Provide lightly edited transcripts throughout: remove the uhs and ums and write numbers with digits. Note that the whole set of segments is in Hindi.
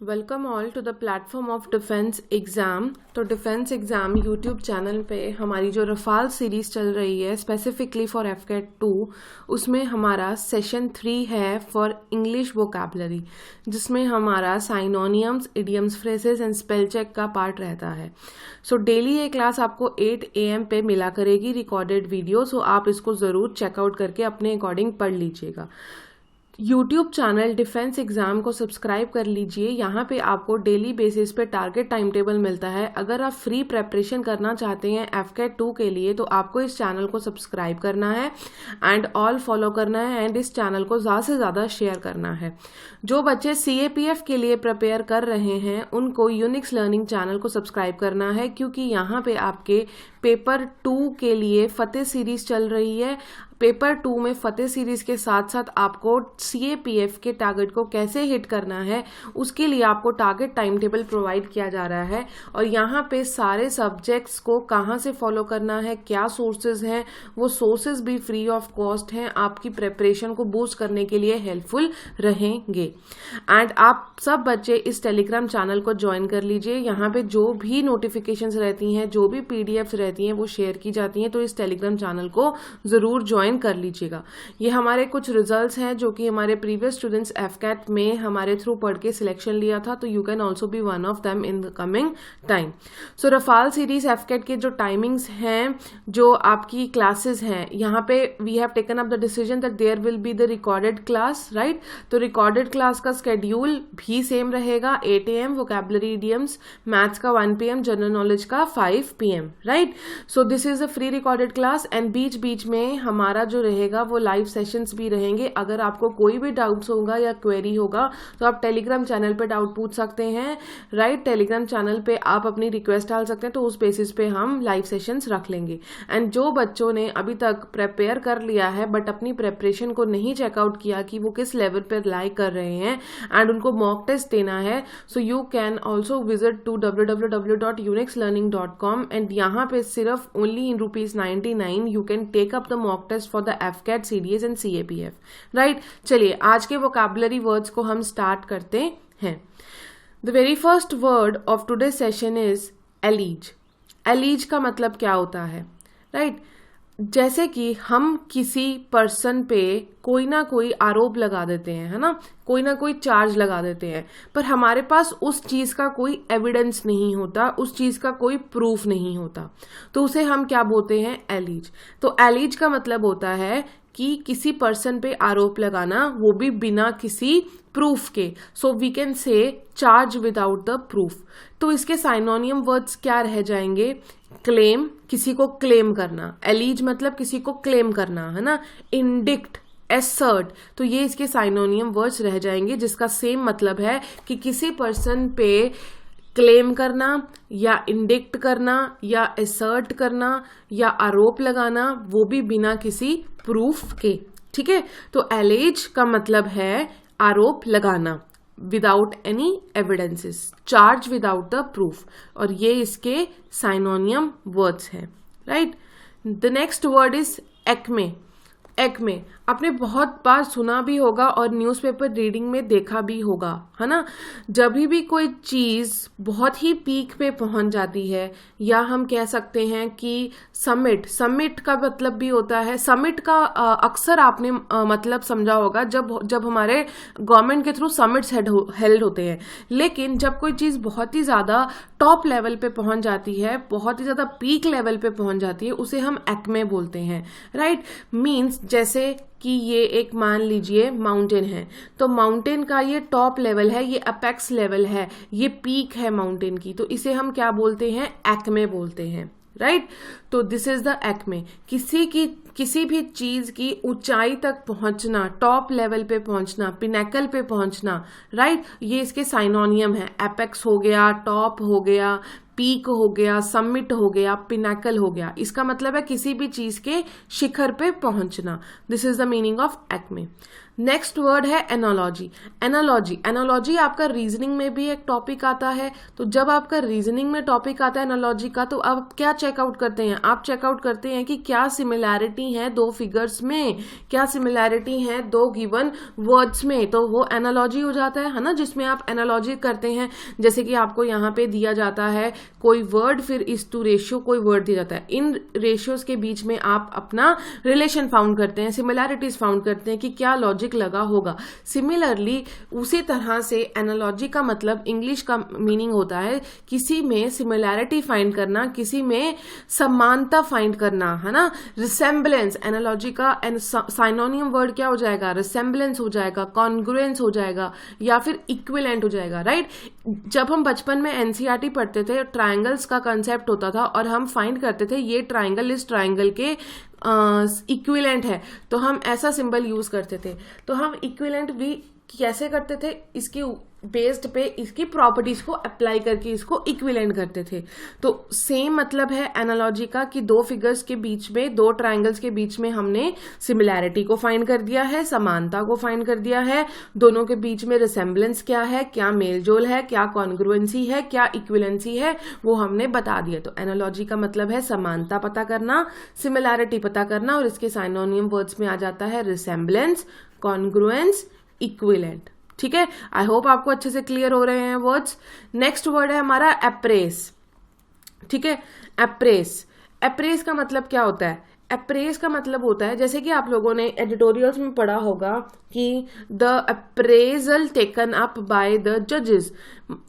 Welcome all to the platform of defence exam. तो डिफेंस एग्ज़ाम यूट्यूब चैनल पे हमारी जो रफाल सीरीज़ चल रही है स्पेसिफिकली फॉर एफकेट 2, उसमें हमारा सेशन 3 है फॉर इंग्लिश वोकैबुलरी, जिसमें हमारा synonyms, idioms, phrases and spell check का पार्ट रहता है। सो डेली ये क्लास आपको 8 AM पे मिला करेगी रिकॉर्डेड वीडियो। सो आप इसको ज़रूर चेकआउट करके अपने अकॉर्डिंग पढ़ लीजिएगा। यूट्यूब चैनल डिफेंस एग्जाम को सब्सक्राइब कर लीजिए। यहाँ पे आपको डेली बेसिस पे टारगेट टाइम टेबल मिलता है। अगर आप फ्री प्रेपरेशन करना चाहते हैं एफकेट 2 के लिए तो आपको इस चैनल को सब्सक्राइब करना है एंड ऑल फॉलो करना है एंड इस चैनल को ज़्यादा से ज़्यादा शेयर करना है। जो बच्चे CAPF के लिए प्रिपेयर कर रहे हैं उनको यूनिक्स लर्निंग चैनल को सब्सक्राइब करना है, क्योंकि यहाँ पे आपके पेपर 2 के लिए फतेह सीरीज चल रही है। पेपर 2 में फतेह सीरीज के साथ साथ आपको CAPF के टारगेट को कैसे हिट करना है उसके लिए आपको टारगेट टाइम टेबल प्रोवाइड किया जा रहा है। और यहाँ पे सारे सब्जेक्ट्स को कहाँ से फॉलो करना है, क्या सोर्सेज हैं, वो सोर्सेज भी फ्री ऑफ कॉस्ट हैं, आपकी प्रेपरेशन को बूस्ट करने के लिए हेल्पफुल रहेंगे। एंड आप सब बच्चे इस टेलीग्राम चैनल को ज्वाइन कर लीजिए। यहाँ पे जो भी नोटिफिकेशंस रहती हैं, जो भी PDFs रहती हैं वो शेयर की जाती हैं, तो इस टेलीग्राम चैनल को जरूर ज्वाइन कर लीजिएगा। ये हमारे कुछ रिजल्ट्स हैं जो कि हमारे प्रीवियस स्टूडेंट्स एफकेट में हमारे थ्रू पढ़ के सिलेक्शन लिया था, तो you can also be one of them in the coming time. So Rafale series AFCAT के जो टाइमिंग्स हैं, जो आपकी क्लासेस हैं, यहाँ पे we have taken up the decision that there will be the recorded class, right. तो रिकॉर्डेड क्लास का स्केड्यूल भी सेम रहेगा। 8 AM वोकैबुलरी इडियम्स, मैथ्स का 1 PM, जनरल नॉलेज का 5 PM, right. So this is a free recorded class and बीच बीच में हमारा जो रहेगा वो लाइव सेशंस भी रहेंगे। अगर आपको कोई भी डाउट्स होगा या क्वेरी होगा तो आप टेलीग्राम चैनल पे डाउट पूछ सकते हैं, राइट। टेलीग्राम चैनल पे आप अपनी रिक्वेस्ट डाल सकते हैं, तो उस बेसिस पे हम लाइव सेशंस रख लेंगे। एंड जो बच्चों ने अभी तक प्रिपेयर कर लिया है बट अपनी प्रेपरेशन को नहीं चेकआउट किया कि वो किस लेवल पर लाई कर रहे हैं एंड उनको मॉक टेस्ट देना है, so you can also visit to www.unixlearning.com and यहाँ पे सिर्फ only in ₹99 you can take up the mock test for the AFCAT, CDS and CAPF, right. चलिए आज के वोकैबुलरी वर्ड्स को हम स्टार्ट करते हैं। The very first word of today session is allies. Allies का मतलब क्या होता है, राइट। जैसे कि हम किसी पर्सन पे कोई ना कोई आरोप लगा देते हैं, है ना, कोई ना कोई चार्ज लगा देते हैं, पर हमारे पास उस चीज का कोई एविडेंस नहीं होता, उस चीज का कोई प्रूफ नहीं होता, तो उसे हम क्या बोलते हैं, एलीज। तो एलीज का मतलब होता है कि किसी पर्सन पे आरोप लगाना, वो भी बिना किसी प्रूफ के। So we can say charge without the proof. तो इसके साइनोनियम वर्ड्स क्या रह जाएंगे, क्लेम, किसी को क्लेम करना, एलीज मतलब किसी को क्लेम करना, है ना, इंडिक्ट, एसर्ट, तो ये इसके साइनोनियम वर्ड्स रह जाएंगे, जिसका सेम मतलब है कि किसी पर्सन पे क्लेम करना या इंडिक्ट करना या एसर्ट करना या आरोप लगाना, वो भी बिना किसी प्रूफ के, ठीक है। तो एलेज का मतलब है आरोप लगाना without any evidences, charge without the proof, और ये इसके साइनोनियम वर्ड्स हैं, right. The next word is Acme. Acme आपने बहुत बार सुना भी होगा और न्यूज़पेपर रीडिंग में देखा भी होगा, है ना। जब भी कोई चीज़ बहुत ही पीक पे पहुंच जाती है, या हम कह सकते हैं कि समिट का मतलब भी होता है, समिट का अक्सर आपने मतलब समझा होगा जब हमारे गवर्नमेंट के थ्रू समिट्स हेल्ड होते हैं। लेकिन जब कोई चीज़ बहुत ही ज़्यादा टॉप लेवल पे पहुंच जाती है, बहुत ही ज़्यादा पीक लेवल पे पहुंच जाती है, उसे हम एक्मे बोलते हैं, राइट। मीन्स जैसे कि ये एक मान लीजिए माउंटेन है, तो माउंटेन का ये टॉप लेवल है, ये अपेक्स लेवल है, ये पीक है माउंटेन की, तो इसे हम क्या बोलते हैं, एक्मे बोलते हैं, राइट। तो दिस इज द एक्मे। किसी भी चीज की ऊंचाई तक पहुंचना, टॉप लेवल पे पहुंचना, पिनेकल पे पहुंचना, राइट, ये इसके साइनोनियम है। एपेक्स हो गया, टॉप हो गया, पीक हो गया, समिट हो गया, पिनेकल हो गया, इसका मतलब है किसी भी चीज के शिखर पे पहुंचना। This is the meaning of Acme. Next word है एनालॉजी। एनालॉजी आपका रीजनिंग में भी एक टॉपिक आता है। तो जब आपका रीजनिंग में टॉपिक आता है एनालॉजी का, तो आप क्या चेकआउट करते हैं? आप चेकआउट करते हैं कि क्या सिमिलैरिटी है दो फिगर्स में, क्या सिमिलैरिटी है दो गिवन वर्ड्स में, तो वो एनालॉजी हो जाता है ना, जिसमें आप एनालॉजी करते हैं। जैसे कि आपको यहाँ पे दिया जाता है कोई वर्ड, फिर इस टू रेशियो कोई वर्ड दिया जाता है, इन रेशियोज के बीच में आप अपना रिलेशन फाउंड करते हैं, सिमिलैरिटीज फाउंड करते हैं कि क्या लॉजिक लगा होगा। सिमिलरली उसी तरह से एनालॉजी का मतलब इंग्लिश का मीनिंग होता है किसी में सिमिलैरिटी फाइंड करना, किसी में समानता फाइंड करना, है ना। रिसेम्बलेंस, एनालॉजी का साइनोनियम वर्ड क्या हो जाएगा? रिसेम्बलेंस हो जाएगा, कॉन्ग्रुएंस हो जाएगा, या फिर इक्विवेलेंट हो जाएगा, राइट। जब हम बचपन में एनसीईआरटी पढ़ते थे, ट्रायंगल्स का कंसेप्ट होता था और हम फाइंड करते थे ये ट्रायंगल इस ट्रायंगल के इक्विवेलेंट है, तो हम ऐसा सिंबल यूज करते थे। तो हम इक्विवेलेंट भी कैसे करते थे? इसकी बेस्ड पे इसकी प्रॉपर्टीज को अप्लाई करके इसको इक्विवेलेंट करते थे। तो सेम मतलब है एनालॉजी का कि दो फिगर्स के बीच में, दो ट्रायंगल्स के बीच में हमने सिमिलैरिटी को फाइंड कर दिया है, समानता को फाइंड कर दिया है, दोनों के बीच में रिसेम्बलेंस क्या है, क्या मेलजोल है, क्या कॉन्ग्रुएंसी है, क्या इक्विवेलेंसी है, वो हमने बता दिया। तो एनालॉजी का मतलब है समानता पता करना, सिमिलैरिटी पता करना, और इसके साइनोनियम वर्ड्स में आ जाता है रिसेम्बलेंस, कॉन्ग्रुएंस, इक्विवेलेंट। ठीक है, आई होप आपको अच्छे से क्लियर हो रहे हैं वर्ड्स। नेक्स्ट वर्ड है हमारा अप्रेस। ठीक है, अप्रेस का मतलब क्या होता है? अप्रेस का मतलब होता है, जैसे कि आप लोगों ने एडिटोरियल्स में पढ़ा होगा कि the appraisal taken up by the जजेस।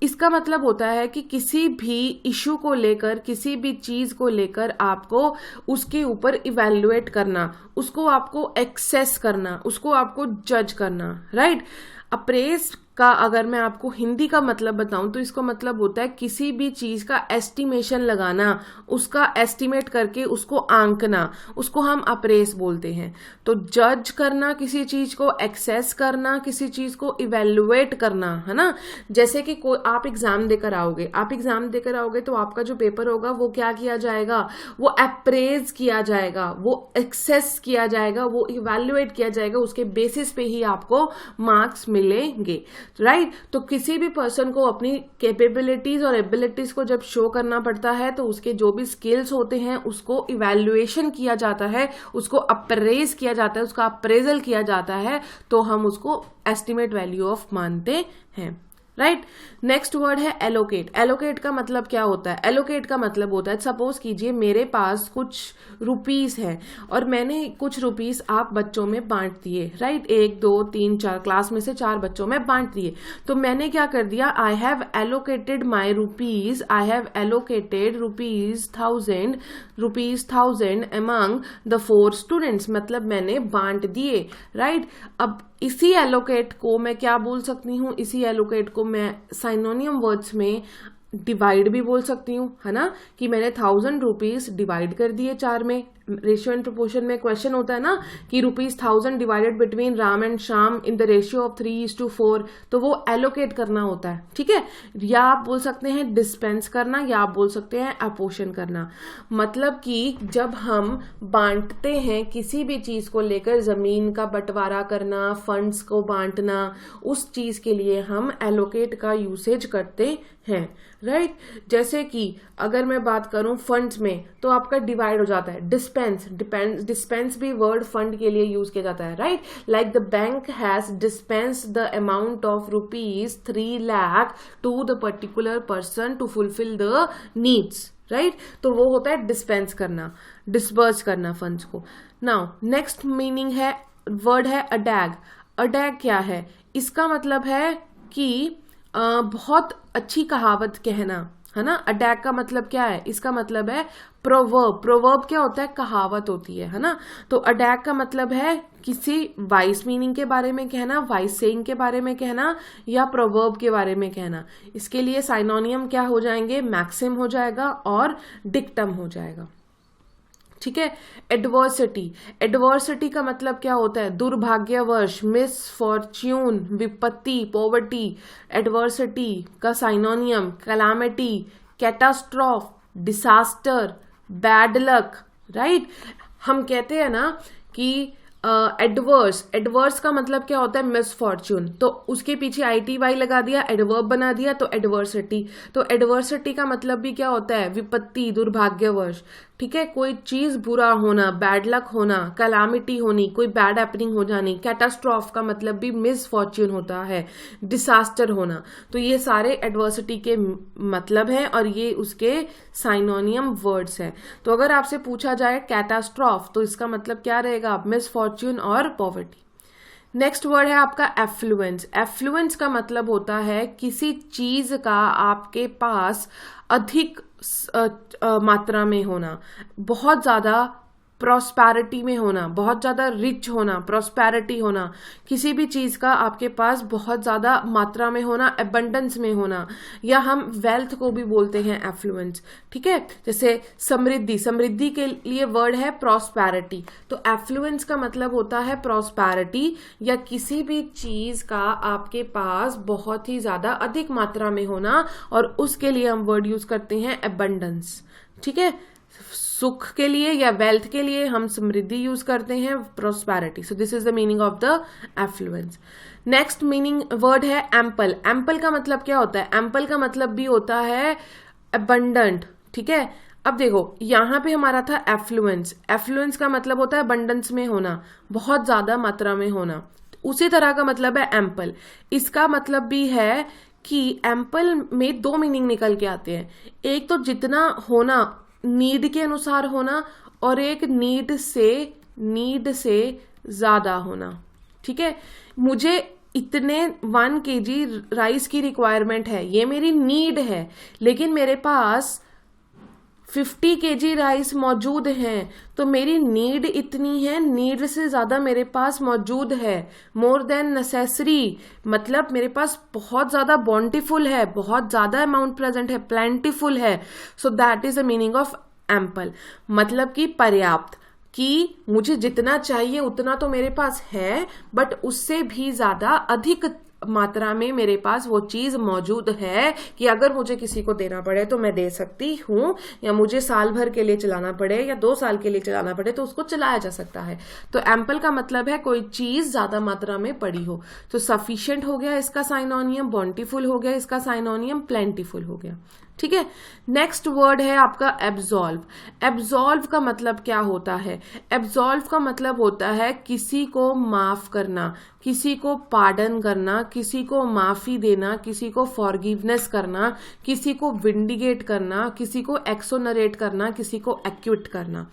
इसका मतलब होता है कि किसी भी इशू को लेकर, किसी भी चीज को लेकर आपको उसके ऊपर इवैल्यूएट करना, उसको आपको एक्सेस करना, उसको आपको जज करना, राइट। अप्रेस का अगर मैं आपको हिंदी का मतलब बताऊं तो इसका मतलब होता है किसी भी चीज का एस्टिमेशन लगाना, उसका एस्टिमेट करके उसको आंकना, उसको हम अप्रेस बोलते हैं। तो जज करना किसी चीज को, एक्सेस करना किसी चीज को, इवेल्युएट करना, है ना। जैसे कि कोई आप एग्जाम देकर आओगे, तो आपका जो पेपर होगा वो क्या किया जाएगा? वो अप्रेज किया जाएगा, वो एक्सेस किया जाएगा, वो इवेल्युएट किया जाएगा, उसके बेसिस पे ही आपको मार्क्स मिलेंगे, राइट। तो किसी भी पर्सन को अपनी कैपेबिलिटीज और एबिलिटीज को जब शो करना पड़ता है, तो उसके जो भी स्किल्स होते हैं उसको इवैल्यूएशन किया जाता है, उसको अप्रेज किया जाता है, उसका अप्रेजल किया जाता है, तो हम उसको एस्टिमेट वैल्यू ऑफ मानते हैं, राइट। नेक्स्ट वर्ड है एलोकेट। एलोकेट का मतलब क्या होता है? एलोकेट का मतलब होता है, सपोज कीजिए मेरे पास कुछ रुपीस है और मैंने कुछ रुपीस आप बच्चों में बांट दिए, राइट। 1 2 3 4 क्लास में से 4 बच्चों में बांट दिए। तो मैंने क्या कर दिया? I have allocated my rupees, I have allocated rupees 1000 among the 4 students, मतलब मैंने बांट दिए, राइट। अब इसी एलोकेट को मैं क्या बोल सकती हूँ? इसी एलोकेट को मैं साइनोनियम वर्ड्स में डिवाइड भी बोल सकती हूँ, है ना, कि मैंने 1000 रुपीज डिवाइड कर दिए 4 में। रेशियो एंड प्रोपोर्शन में क्वेश्चन होता है ना कि ₹1000 divided between Ram and Shyam in the ratio of 3:4, तो वो एलोकेट करना होता है, ठीक है। या आप बोल सकते हैं डिस्पेंस करना, या आप बोल सकते हैं अपोर्शन करना। मतलब कि जब हम बांटते हैं किसी भी चीज को लेकर, जमीन का बंटवारा करना, फंड्स को बांटना, उस चीज के लिए हम एलोकेट का यूसेज करते हैं, राइट। जैसे कि अगर मैं बात करूं फंड्स में, तो आपका डिवाइड हो जाता है। डिस्पेंस भी वर्ड फंड के लिए यूज किया जाता है, right. Like the bank has dispense the amount of ₹3 lakh to the particular person to fulfil the needs, right. तो वो होता है डिस्पेंस करना, डिस्बर्स करना फंड्स को। नाउ नेक्स्ट मीनिंग है, वर्ड है अडैग। अडैग क्या है? इसका मतलब है कि बहुत अच्छी कहावत कहना, है ना। अडैग का मतलब क्या है? इसका मतलब है प्रोवर्ब। प्रोवर्ब क्या होता है? कहावत होती है ना। तो अडैग का मतलब है किसी वाइस मीनिंग के बारे में कहना, वाइस सेइंग के बारे में कहना, या प्रोवर्ब के बारे में कहना। इसके लिए साइनोनियम क्या हो जाएंगे? मैक्सिम हो जाएगा और डिक्टम हो जाएगा, ठीक है। एडवर्सिटी। एडवर्सिटी का मतलब क्या होता है? दुर्भाग्यवश, मिसफॉर्च्यून, विपत्ति, पॉवर्टी। एडवर्सिटी का synonym calamity, catastrophe, disaster, bad luck, right. हम कहते हैं ना कि एडवर्स, एडवर्स का मतलब क्या होता है? मिसफॉर्च्यून। तो उसके पीछे ITY लगा दिया, एडवर्ब बना दिया, तो एडवर्सिटी। तो एडवर्सिटी का मतलब भी क्या होता है? विपत्ति, दुर्भाग्यवश। ठीक है, कोई चीज बुरा होना, बैड लक होना, कैलामिटी होनी, कोई बैड हैपनिंग हो जानी। कैटास्ट्रॉफ का मतलब भी मिसफॉर्च्यून होता है, डिसास्टर होना। तो ये सारे एडवर्सिटी के मतलब हैं और ये उसके साइनोनियम वर्ड्स हैं। तो अगर आपसे पूछा जाए कैटास्ट्रॉफ, तो इसका मतलब क्या रहेगा? मिसफॉर्च्यून और पॉवर्टी। नेक्स्ट वर्ड है आपका एफ्लुएंस। एफ्लुएंस का मतलब होता है किसी चीज का आपके पास अधिक मात्रा में होना, बहुत ज्यादा प्रॉस्पैरिटी में होना, बहुत ज्यादा रिच होना, प्रॉस्पैरिटी होना, किसी भी चीज का आपके पास बहुत ज्यादा मात्रा में होना, एबंडेंस में होना, या हम वेल्थ को भी बोलते हैं एफ्लुएंस। ठीक है, जैसे समृद्धि, समृद्धि के लिए वर्ड है प्रॉस्पैरिटी। तो एफ्लुएंस का मतलब होता है प्रॉस्पैरिटी, या किसी भी चीज का आपके पास बहुत ही ज्यादा अधिक मात्रा में होना, और उसके लिए हम वर्ड यूज करते हैं एबंडेंस। ठीक है, सुख के लिए या वेल्थ के लिए हम समृद्धि यूज करते हैं prosperity. So this is the meaning of the affluence. Next meaning word है एम्पल। एम्पल का मतलब क्या होता है? एम्पल का मतलब भी होता है अबंडेंट। ठीक है, अब देखो यहां पे हमारा था एफ्लुएंस। एफ्लुएंस का मतलब होता है अबंडेंस में होना, बहुत ज्यादा मात्रा में होना। उसी तरह का मतलब है एम्पल। इसका मतलब भी है कि एम्पल में दो मीनिंग निकल के आते हैं। एक तो जितना होना, नीड के अनुसार होना, और एक नीड से ज्यादा होना। ठीक है, मुझे इतने 1 kg राइस की रिक्वायरमेंट है, ये मेरी नीड है, लेकिन मेरे पास 50 kg राइस मौजूद है, तो मेरी नीड इतनी है, नीड से ज्यादा मेरे पास मौजूद है। मोर देन नेसेसरी मतलब मेरे पास बहुत ज्यादा बॉन्टिफुल है, बहुत ज्यादा अमाउंट प्रेजेंट है, प्लेंटिफुल है। So that is the meaning of ample. मतलब कि पर्याप्त, कि मुझे जितना चाहिए उतना तो मेरे पास है, बट उससे भी ज्यादा अधिक मात्रा में मेरे पास वो चीज मौजूद है कि अगर मुझे किसी को देना पड़े तो मैं दे सकती हूँ, या मुझे साल भर के लिए चलाना पड़े या 2 साल के लिए चलाना पड़े तो उसको चलाया जा सकता है। तो एम्पल का मतलब है कोई चीज ज्यादा मात्रा में पड़ी हो। तो सफिशिएंट हो गया इसका साइनोनियम, बॉन्टिफुल हो गया इसका साइनोनियम, प्लेंटिफुल हो गया। ठीक है, नेक्स्ट वर्ड है आपका एब्सॉल्व। एब्सॉल्व का मतलब क्या होता है? एब्सॉल्व का मतलब होता है किसी को माफ करना, किसी को पार्डन करना, किसी को माफी देना, किसी को फॉरगिवनेस करना, किसी को विंडिगेट करना, किसी को एक्सोनरेट करना, किसी को एक्विट करना।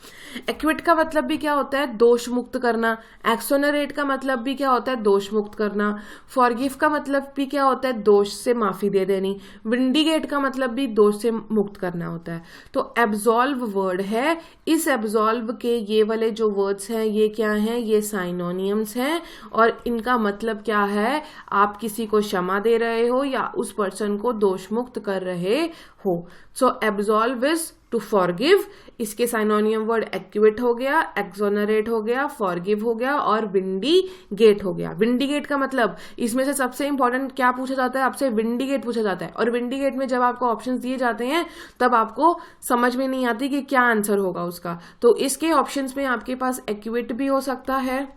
एक्विट का मतलब भी क्या होता है? दोष मुक्त करना। एक्सोनरेट का मतलब भी क्या होता है? दोष मुक्त करना। फॉरगिव का मतलब भी क्या होता है? दोष से माफी दे देनी। विंडिगेट का मतलब भी दोष से मुक्त करना होता है। तो एब्सॉल्व वर्ड है। इस एब्सॉल्व के ये वाले जो वर्ड्स हैं ये क्या हैं? ये साइनोनियम्स हैं, और इनका मतलब क्या है? आप किसी को क्षमा दे रहे हो या उस पर्सन को दोष मुक्त कर रहे हो। सो एब्सॉल्व इज टू फॉरगिव। इसके साइनोनियम वर्ड एक्विट हो गया, एक्सोनरेट हो गया, फॉरगिव हो गया और विंडिगेट हो गया। विंडिगेट का मतलब, इसमें से सबसे इंपॉर्टेंट क्या पूछा जाता है आपसे? विंडिगेट पूछा जाता है। और विंडिगेट में जब आपको ऑप्शंस दिए जाते हैं तब आपको समझ में नहीं आती कि क्या आंसर होगा उसका। तो इसके ऑप्शंस में आपके पास एक्विट भी हो सकता है,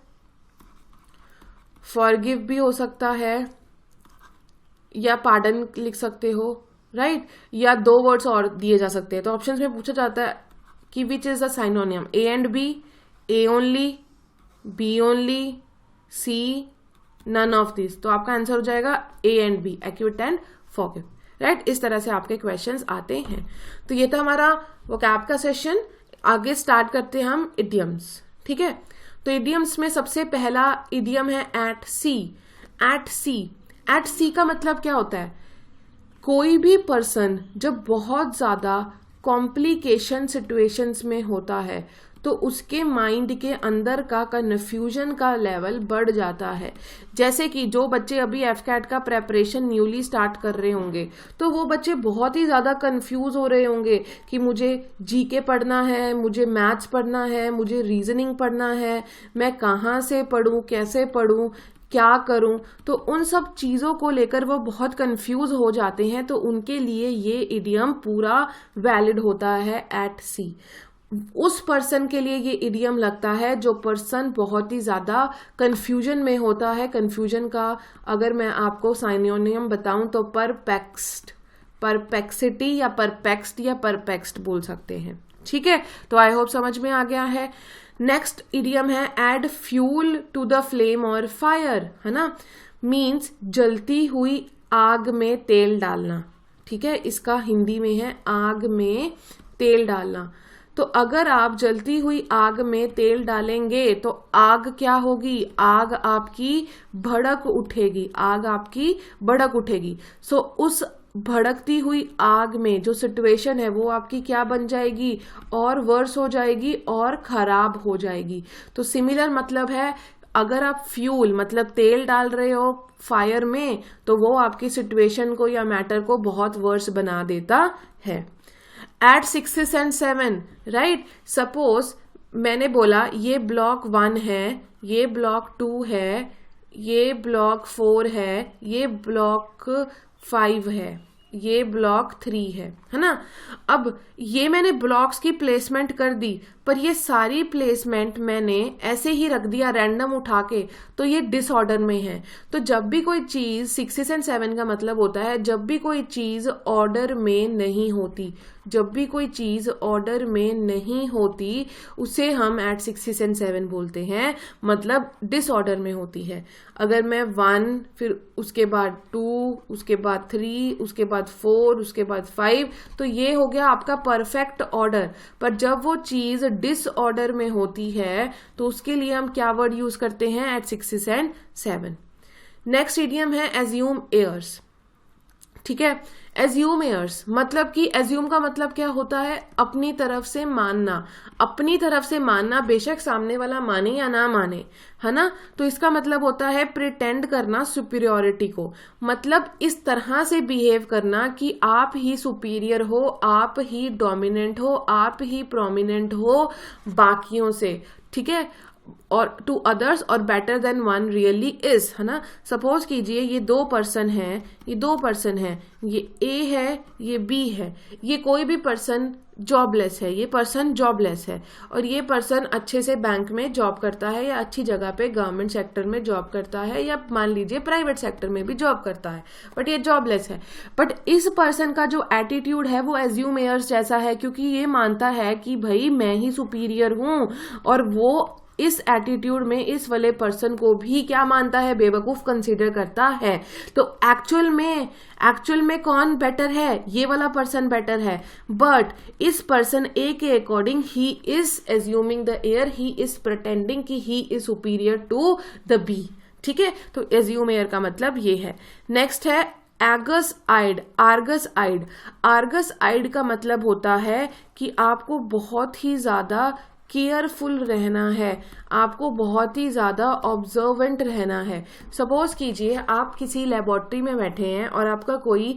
फॉरगिव भी हो सकता है, या पार्डन लिख सकते हो, राइट, या 2 वर्ड्स और दिए जा सकते हैं। तो ऑप्शंस में पूछा जाता है कि which is the synonym? A and B, A only, B only, C none of this. तो आपका आंसर हो जाएगा A and B, acquit and forgive, right. इस तरह से आपके क्वेश्चंस आते हैं। तो ये था हमारा वोकैब का सेशन। आगे स्टार्ट करते हैं हम इडियम्स। ठीक है, तो इडियम्स में सबसे पहला इडियम है एट सी। एट सी, एट सी का मतलब क्या होता है? कोई भी पर्सन जब बहुत ज्यादा कॉम्प्लिकेशन सिचुएशंस में होता है तो उसके माइंड के अंदर का कन्फ्यूजन का लेवल बढ़ जाता है। जैसे कि जो बच्चे अभी एफकैट का प्रेपरेशन न्यूली स्टार्ट कर रहे होंगे तो वो बच्चे बहुत ही ज्यादा कंफ्यूज हो रहे होंगे कि मुझे जीके पढ़ना है, मुझे मैथ्स पढ़ना है, मुझे रीजनिंग पढ़ना है, मैं कहाँ से पढ़ूं, कैसे पढ़ूं, क्या करूं। तो उन सब चीजों को लेकर वो बहुत कंफ्यूज हो जाते हैं। तो उनके लिए ये इडियम पूरा वैलिड होता है एट सी। उस पर्सन के लिए ये इडियम लगता है जो पर्सन बहुत ही ज्यादा कंफ्यूजन में होता है। कंफ्यूजन का अगर मैं आपको साइनोनियम बताऊं तो परप्लेक्स्ड, परप्लेक्सिटी या परप्लेक्स्ड या परप्लेक्स्ड बोल सकते हैं। ठीक है, तो आई होप समझ में आ गया है। नेक्स्ट इडियम है add fuel to the flame और फायर, है ना, मीन्स जलती हुई आग में तेल डालना। ठीक है, इसका हिंदी में है आग में तेल डालना। तो अगर आप जलती हुई आग में तेल डालेंगे तो आग क्या होगी, आग आपकी भड़क उठेगी, आग आपकी भड़क उठेगी। सो उस भड़कती हुई आग में जो सिचुएशन है वो आपकी क्या बन जाएगी, और वर्स हो जाएगी और खराब हो जाएगी। तो सिमिलर मतलब है, अगर आप फ्यूल मतलब तेल डाल रहे हो फायर में तो वो आपकी सिचुएशन को या मैटर को बहुत वर्स बना देता है। एट 6 and 7, राइट, सपोज मैंने बोला ये ब्लॉक 1 है, ये ब्लॉक 2 है, ये ब्लॉक 4 है, ये ब्लॉक 5 है, ये ब्लॉक 3 है ना। अब ये मैंने ब्लॉक्स की प्लेसमेंट कर दी, पर ये सारी प्लेसमेंट मैंने ऐसे ही रख दिया रैंडम उठा के, तो ये डिसऑर्डर में है। तो जब भी कोई चीज 6 and 7 का मतलब होता है जब भी कोई चीज ऑर्डर में नहीं होती, जब भी कोई चीज ऑर्डर में नहीं होती उसे हम एट 6 and 7 बोलते हैं, मतलब डिसऑर्डर में होती है। अगर मैं 1 फिर उसके बाद 2 उसके बाद 3 उसके बाद 4 उसके बाद 5, तो ये हो गया आपका परफेक्ट ऑर्डर। पर जब वो चीज डिसऑर्डर में होती है तो उसके लिए हम क्या वर्ड यूज करते हैं, एट 6 and 7। नेक्स्ट इडियम है एज्यूम एयर्स। ठीक है, एज्यूम एयर्स मतलब कि एज्यूम का मतलब क्या होता है, अपनी तरफ से मानना, अपनी तरफ से मानना, बेशक सामने वाला माने या ना माने, है ना। तो इसका मतलब होता है प्रिटेंड करना सुपीरियोरिटी को, मतलब इस तरह से बिहेव करना कि आप ही सुपीरियर हो, आप ही डोमिनेंट हो, आप ही प्रोमिनेंट हो बाकियों से। ठीक है, और टू अदर्स और better than one really is, है ना। सपोज कीजिए ये 2 पर्सन है, ये 2 पर्सन है, ये ए है ये बी है, ये कोई भी पर्सन जॉबलेस है, ये पर्सन जॉबलेस है, और ये पर्सन अच्छे से बैंक में जॉब करता है या अच्छी जगह पे गवर्नमेंट सेक्टर में जॉब करता है या मान लीजिए प्राइवेट सेक्टर में भी जॉब करता है, बट ये जॉबलेस है। बट इस पर्सन का जो एटीट्यूड है वो एज्यूम एयर्स जैसा है, क्योंकि ये मानता है कि भाई मैं ही सुपीरियर हूं, और वो इस एटीट्यूड में इस वाले पर्सन को भी क्या मानता है, बेवकूफ कंसीडर करता है। तो एक्चुअल में कौन बेटर है, ये वाला पर्सन बेटर है, बट इस पर्सन ए के अकॉर्डिंग ही is assuming the air, he is pretending कि he is superior to the B. ठीक है, तो एज्यूम एयर का मतलब ये है। नेक्स्ट है एगस आइड, आर्गस आइड। आर्गस आइड का मतलब होता है कि आपको बहुत ही ज्यादा केयरफुल रहना है, आपको बहुत ही ज्यादा ऑब्जर्वेंट रहना है। सपोज कीजिए आप किसी लेबोरेटरी में बैठे हैं और आपका कोई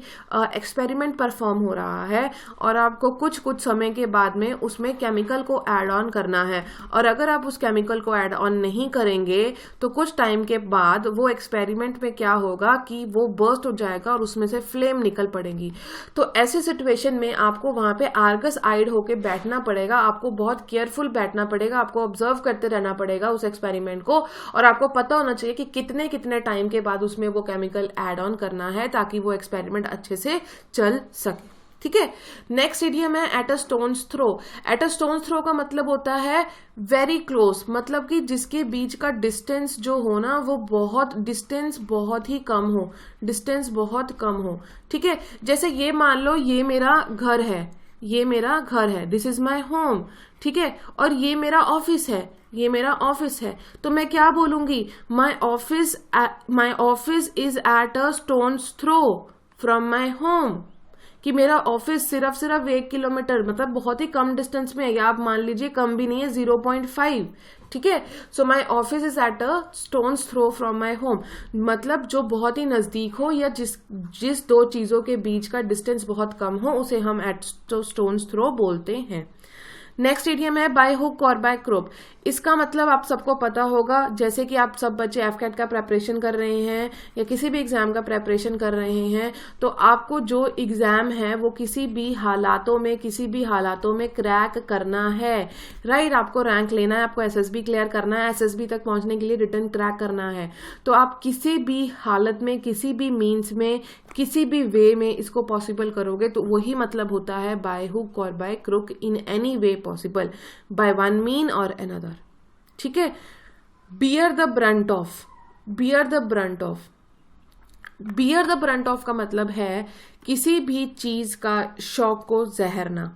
एक्सपेरिमेंट परफॉर्म हो रहा है और आपको कुछ समय के बाद में उसमें केमिकल को ऐड ऑन करना है, और अगर आप उस केमिकल को ऐड ऑन नहीं करेंगे तो कुछ टाइम के बाद वो एक्सपेरिमेंट में क्या होगा कि वो बर्स्ट हो जाएगा और उसमें से फ्लेम निकल पड़ेगी। तो ऐसे सिचुएशन में आपको वहां पे आर्गस आइड होके बैठना पड़ेगा, आपको बहुत केयरफुल बैठना पड़ेगा, आपको ऑब्जर्व करते रहना पड़ेगा उस एक्सपेरिमेंट को, और आपको पता होना चाहिए कि कितने कितने टाइम के बाद उसमें वो केमिकल ऐड ऑन करना है ताकि वो एक्सपेरिमेंट अच्छे से चल सके। ठीक है, नेक्स्ट इडियम है at a stone's throw. At a stone's throw का मतलब होता है वेरी क्लोज, मतलब कि जिसके बीच का डिस्टेंस जो हो ना वो डिस्टेंस बहुत ही कम हो, डिस्टेंस बहुत कम हो। ठीक है, जैसे ये मान लो ये मेरा घर है, ये मेरा घर है, दिस इज माई होम। ठीक है, और ये मेरा ऑफिस है, ये मेरा ऑफिस है, तो मैं क्या बोलूंगी, my office is at a stone's throw from my home, कि मेरा ऑफिस सिर्फ 1 किलोमीटर, मतलब बहुत ही कम डिस्टेंस में है, या आप मान लीजिए कम भी नहीं है, 0.5। ठीक है, so my office is at a stone's throw from my home, मतलब जो बहुत ही नजदीक हो या जिस 2 चीजों के बीच का डिस्टेंस बहुत कम हो उसे हम एट स्टोन्स थ्रो बोलते हैं। नेक्स्ट इडियम है बाय हुक और बाय क्रोक। इसका मतलब आप सबको पता होगा, जैसे कि आप सब बच्चे एफकेट का प्रेपरेशन कर रहे हैं या किसी भी एग्जाम का प्रेपरेशन कर रहे हैं, तो आपको जो एग्जाम है वो किसी भी हालातों में क्रैक करना है, राइट। आपको रैंक लेना है, आपको एसएसबी क्लियर करना है, एसएसबी तक पहुंचने के लिए रिटर्न क्रैक करना है। तो आप किसी भी हालत में, किसी भी मीन्स में, किसी भी वे में इसको पॉसिबल करोगे, तो वही मतलब होता है बाय हुक और by crook, in any way possible, by one mean और अनदर, ठीक है। Bear the brunt of, bear the brunt of, bear the brunt of का मतलब है किसी भी चीज का शौक को जहरना।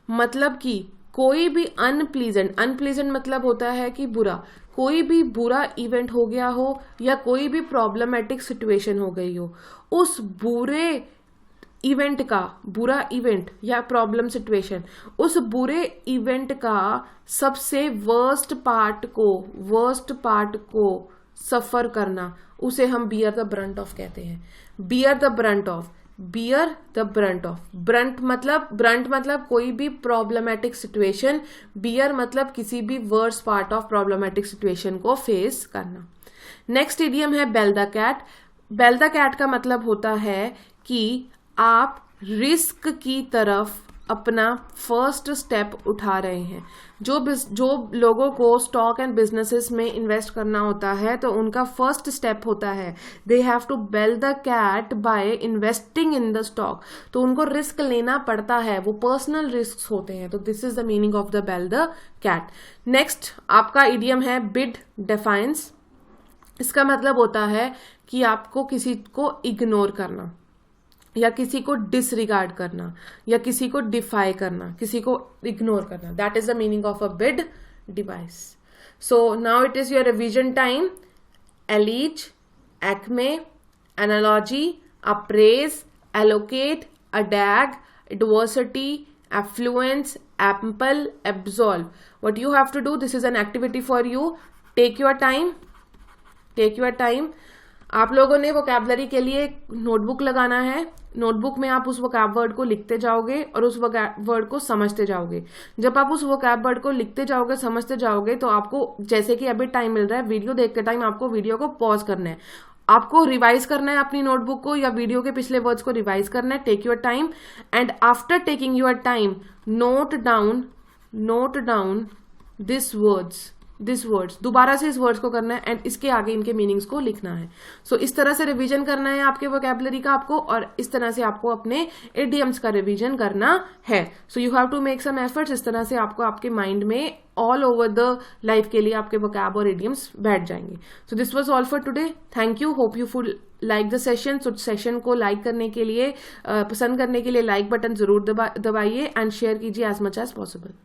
मतलब कि कोई भी अनप्लीजेंट, अनप्लीजेंट मतलब होता है कि बुरा, कोई भी बुरा इवेंट हो गया हो या कोई भी प्रॉब्लमेटिक सिचुएशन हो गई हो, उस बुरे इवेंट का, बुरा इवेंट या प्रॉब्लम सिचुएशन, उस बुरे इवेंट का सबसे वर्स्ट पार्ट को सफर करना, उसे हम बियर द ब्रंट ऑफ कहते हैं। Bear the brunt of, bear the brunt of, brunt मतलब कोई भी प्रॉब्लमेटिक सिचुएशन, बियर मतलब किसी भी worst part of problematic situation को फेस करना। नेक्स्ट इडियम है bell the cat. Bell the cat का मतलब होता है कि आप रिस्क की तरफ अपना फर्स्ट स्टेप उठा रहे हैं। जो लोगों को स्टॉक एंड बिजनेसेस में इन्वेस्ट करना होता है, तो उनका फर्स्ट स्टेप होता है they have to bell the cat by investing in the stock. तो उनको रिस्क लेना पड़ता है, वो पर्सनल रिस्क होते हैं। तो this is the meaning of the bell the cat. Next आपका इडियम है बिड डेफाइंस। इसका मतलब होता है कि आपको किसी को इग्नोर करना या किसी को डिसरिगार्ड करना या किसी को डिफाई करना, किसी को इग्नोर करना। That is the meaning of a bid device. So now it is your revision time. Allies, acme, analogy, appraise, allocate, adage, adversity, affluence, ample, absolve. What you have to do, this is an activity for you. Take your time, take your time. आप लोगों ने वोकैबुलरी के लिए नोटबुक लगाना है। नोटबुक में आप उस वोकैब वर्ड को लिखते जाओगे और उस वोकैब वर्ड को समझते जाओगे। जब आप उस वोकैब वर्ड को लिखते जाओगे, समझते जाओगे, तो आपको, जैसे कि अभी टाइम मिल रहा है, वीडियो देखते टाइम आपको वीडियो को पॉज करना है, आपको रिवाइज करना है अपनी नोटबुक को या वीडियो के पिछले वर्ड्स को रिवाइज करना है। Take your time and after taking your time note down this words, दोबारा से इस वर्ड्स को करना है एंड इसके आगे इनके मीनिंग्स को लिखना है। सो इस तरह से रिवीजन करना है आपके वोकैबुलरी का आपको, और इस तरह से आपको अपने इडियम्स का रिवीजन करना है। So you have to make some efforts. इस तरह से आपको आपके माइंड में ऑल ओवर द लाइफ के लिए आपके वोकैब और इडियम्स बैठ जाएंगे। So this was all for today. Thank you, hope you full like the session. So session को लाइक करने के लिए, पसंद करने के लिए लाइक बटन जरूर दबाइए एंड शेयर कीजिए एज मच एज पॉसिबल।